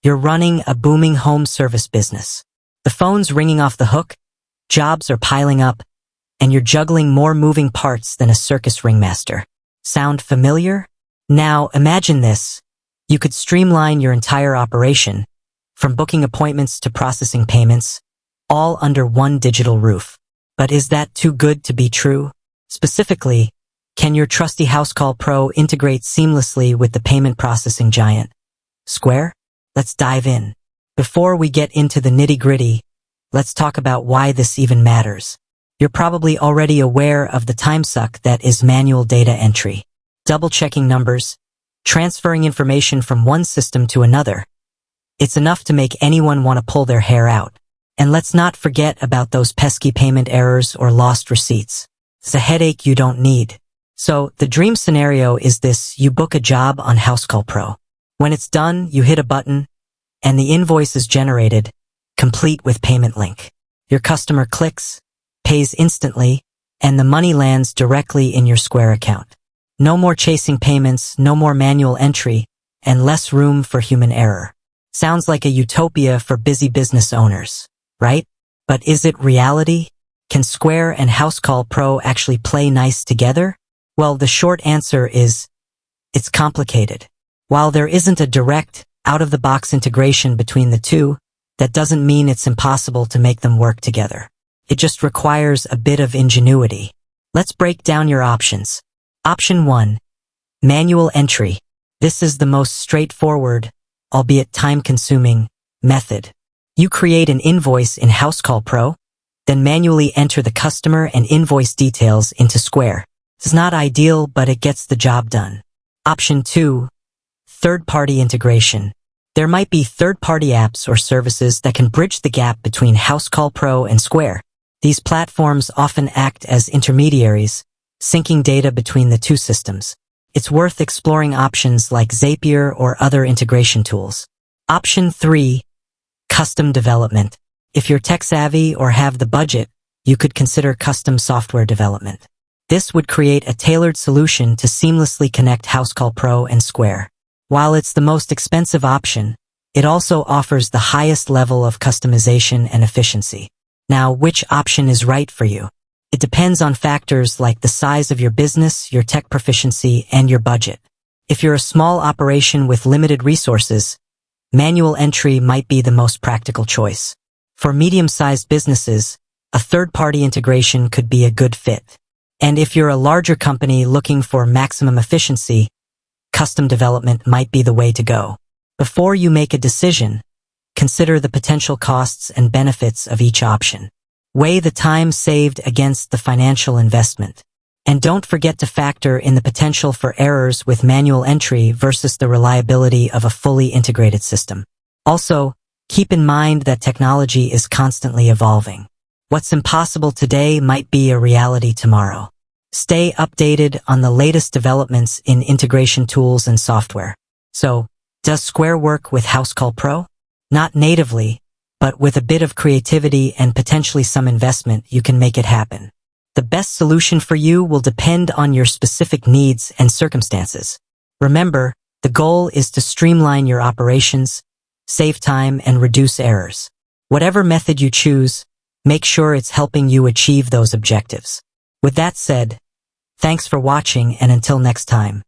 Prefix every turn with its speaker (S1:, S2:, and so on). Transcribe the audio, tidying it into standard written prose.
S1: You're running a booming home service business. The phone's ringing off the hook, jobs are piling up, and you're juggling more moving parts than a circus ringmaster. Sound familiar? Now, imagine this. You could streamline your entire operation, from booking appointments to processing payments, all under one digital roof. But is that too good to be true? Specifically, can your trusty Housecall Pro integrate seamlessly with the payment processing giant, Square? Let's dive in. Before we get into the nitty-gritty, let's talk about why this even matters. You're probably already aware of the time suck that is manual data entry. Double-checking numbers, transferring information from one system to another. It's enough to make anyone want to pull their hair out. And let's not forget about those pesky payment errors or lost receipts. It's a headache you don't need. So, the dream scenario is this: you book a job on Housecall Pro. When it's done, you hit a button, and the invoice is generated, complete with payment link. Your customer clicks, pays instantly, and the money lands directly in your Square account. No more chasing payments, no more manual entry, and less room for human error. Sounds like a utopia for busy business owners, right? But is it reality? Can Square and Housecall Pro actually play nice together? Well, the short answer is, it's complicated. While there isn't a direct, out-of-the-box integration between the two, that doesn't mean it's impossible to make them work together. It just requires a bit of ingenuity. Let's break down your options. Option 1. Manual entry. This is the most straightforward, albeit time-consuming, method. You create an invoice in Housecall Pro, then manually enter the customer and invoice details into Square. It's not ideal, but it gets the job done. Option 2. Third-party integration. There might be third-party apps or services that can bridge the gap between Housecall Pro and Square. These platforms often act as intermediaries, syncing data between the two systems. It's worth exploring options like Zapier or other integration tools. Option 3. Custom development. If you're tech-savvy or have the budget, you could consider custom software development. This would create a tailored solution to seamlessly connect Housecall Pro and Square. While it's the most expensive option, it also offers the highest level of customization and efficiency. Now, which option is right for you? It depends on factors like the size of your business, your tech proficiency, and your budget. If you're a small operation with limited resources, manual entry might be the most practical choice. For medium-sized businesses, a third-party integration could be a good fit. And if you're a larger company looking for maximum efficiency, custom development might be the way to go. Before you make a decision, consider the potential costs and benefits of each option. Weigh the time saved against the financial investment. And don't forget to factor in the potential for errors with manual entry versus the reliability of a fully integrated system. Also, keep in mind that technology is constantly evolving. What's impossible today might be a reality tomorrow. Stay updated on the latest developments in integration tools and software. So, does Square work with Housecall Pro? Not natively, but with a bit of creativity and potentially some investment, you can make it happen. The best solution for you will depend on your specific needs and circumstances. Remember, the goal is to streamline your operations, save time, and reduce errors. Whatever method you choose, make sure it's helping you achieve those objectives. With that said, thanks for watching, and until next time.